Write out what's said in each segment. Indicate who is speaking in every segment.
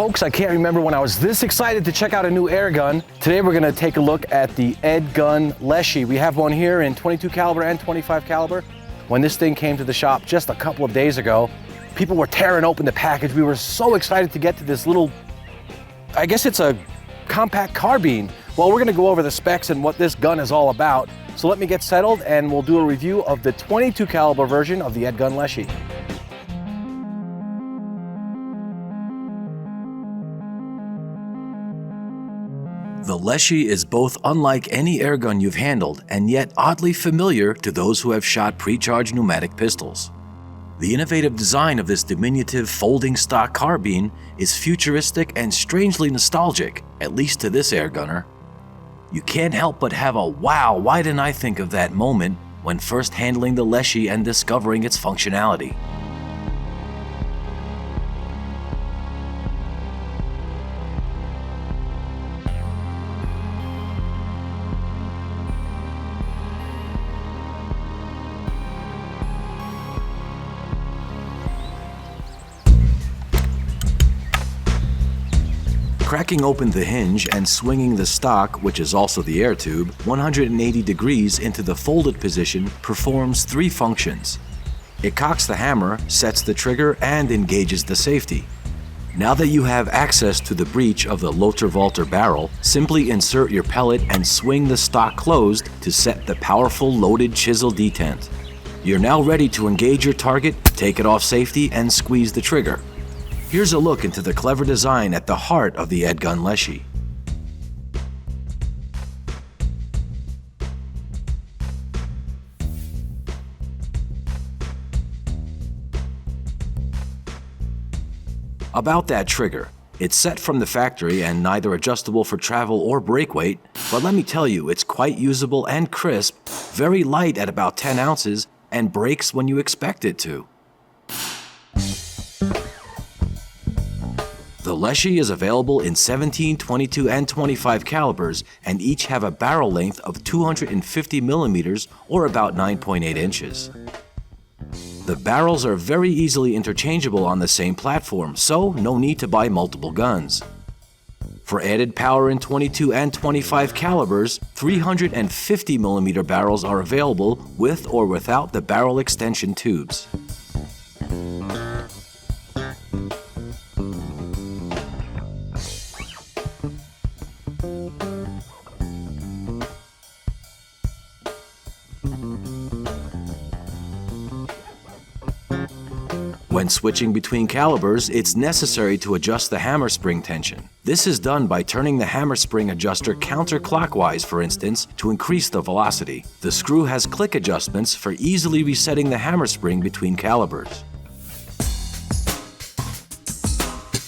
Speaker 1: Folks, I can't remember when I was this excited to check out a new air gun. Today we're gonna take a look at the EDgun Leshiy. We have one here in 22 caliber and 25 caliber. When this thing came to the shop just a couple of days ago, people were tearing open the package. We were so excited to get to this little, I guess it's a compact carbine. Well, we're gonna go over the specs and what this gun is all about. So let me get settled and we'll do a review of the 22 caliber version of the EDgun Leshiy. The Leshiy is both unlike any airgun you've handled and yet oddly familiar to those who have shot pre-charged pneumatic pistols. The innovative design of this diminutive folding stock carbine is futuristic and strangely nostalgic, at least to this airgunner. You can't help but have a wow, why didn't I think of that moment when first handling the Leshiy and discovering its functionality. Cracking open the hinge and swinging the stock, which is also the air tube, 180 degrees into the folded position performs three functions. It cocks the hammer, sets the trigger, and engages the safety. Now that you have access to the breech of the Loter-Volter barrel, simply insert your pellet and swing the stock closed to set the powerful loaded chisel detent. You're now ready to engage your target, take it off safety, and squeeze the trigger. Here's a look into the clever design at the heart of the EDgun Leshiy. About that trigger, it's set from the factory and neither adjustable for travel or break weight, but let me tell you, it's quite usable and crisp, very light at about 10 ounces, and breaks when you expect it to. The Leshiy is available in 17, 22, and 25 calibers and each have a barrel length of 250 millimeters or about 9.8 inches. The barrels are very easily interchangeable on the same platform, so no need to buy multiple guns. For added power in 22 and 25 calibers, 350 millimeter barrels are available with or without the barrel extension tubes. When switching between calibers, it's necessary to adjust the hammer spring tension. This is done by turning the hammer spring adjuster counterclockwise, for instance, to increase the velocity. The screw has click adjustments for easily resetting the hammer spring between calibers.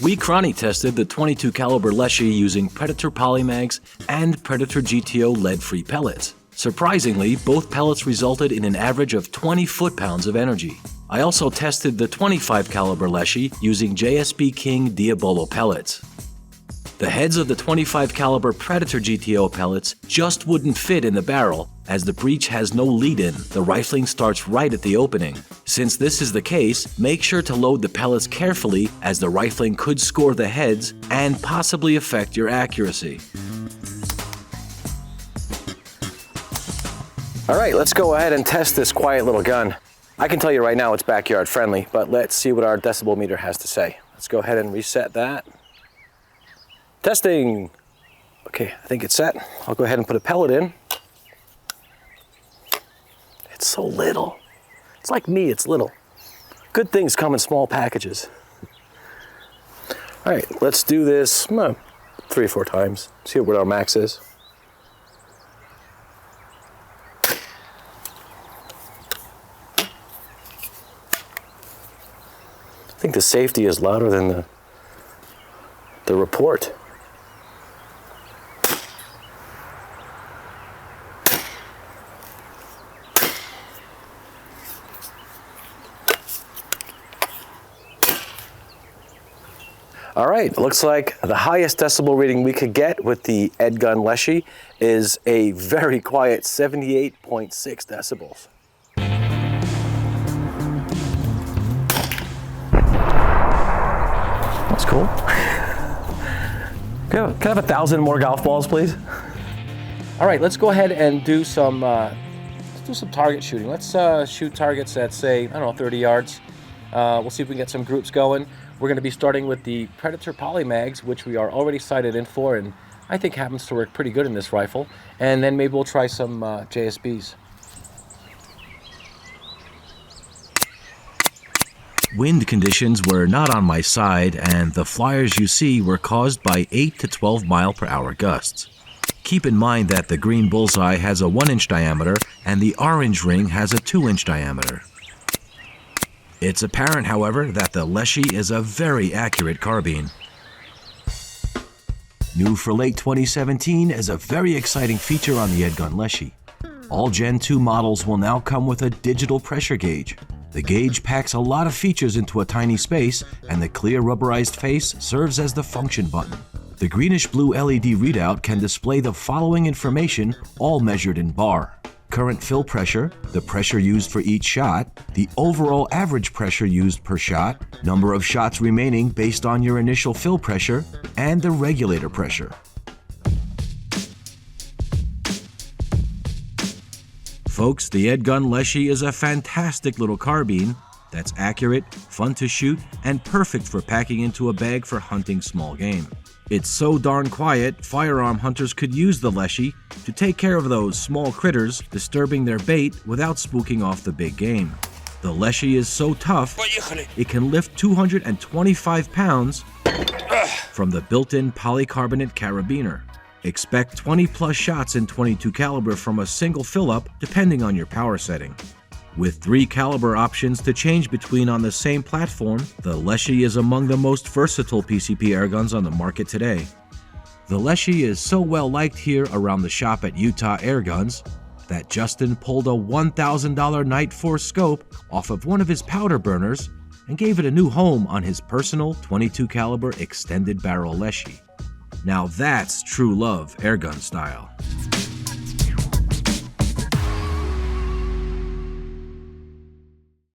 Speaker 1: We chrony tested the 22 caliber Leshiy using Predator Polymags and Predator GTO lead-free pellets. Surprisingly, both pellets resulted in an average of 20 foot-pounds of energy. I also tested the 25 caliber Leshiy using JSB King Diabolo pellets. The heads of the 25 caliber Predator GTO pellets just wouldn't fit in the barrel, as the breech has no lead-in. The rifling starts right at the opening. Since this is the case, make sure to load the pellets carefully, as the rifling could score the heads and possibly affect your accuracy. All right, let's go ahead and test this quiet little gun. I can tell you right now it's backyard friendly, but let's see what our decibel meter has to say. Let's go ahead and reset that. Testing. Okay, I think it's set. I'll go ahead and put a pellet in. It's so little. It's like me, it's little. Good things come in small packages. All right, let's do this 3 or 4 times. See what our max is. I think the safety is louder than the report. All right, looks like the highest decibel reading we could get with the EDgun Leshiy is a very quiet 78.6 decibels. That's cool.
Speaker 2: Can I have 1,000 more golf balls, please?
Speaker 1: All right, let's go ahead and do some target shooting. Let's shoot targets at, say, I don't know, 30 yards. We'll see if we can get some groups going. We're going to be starting with the Predator Polymags, which we are already sighted in for, and I think happens to work pretty good in this rifle. And then maybe we'll try some JSBs. Wind conditions were not on my side, and the flyers you see were caused by 8 to 12 mile/hour gusts. Keep in mind that the green bullseye has a 1-inch diameter and the orange ring has a 2-inch diameter. It's apparent, however, that the Leshy is a very accurate carbine. New for late 2017 is a very exciting feature on the EDgun Leshiy. All Gen 2 models will now come with a digital pressure gauge. The gauge packs a lot of features into a tiny space, and the clear rubberized face serves as the function button. The greenish-blue LED readout can display the following information, all measured in bar: current fill pressure, the pressure used for each shot, the overall average pressure used per shot, number of shots remaining based on your initial fill pressure, and the regulator pressure. Folks, the EDgun Leshiy is a fantastic little carbine that's accurate, fun to shoot, and perfect for packing into a bag for hunting small game. It's so darn quiet, firearm hunters could use the Leshiy to take care of those small critters disturbing their bait without spooking off the big game. The Leshiy is so tough, it can lift 225 pounds from the built-in polycarbonate carabiner. Expect 20-plus shots in .22 caliber from a single fill-up, depending on your power setting. With 3 caliber options to change between on the same platform, the Leshiy is among the most versatile PCP airguns on the market today. The Leshiy is so well liked here around the shop at Utah Airguns that Justin pulled a $1,000 Night Force scope off of one of his powder burners and gave it a new home on his personal .22 caliber extended barrel Leshiy. Now that's true love airgun style.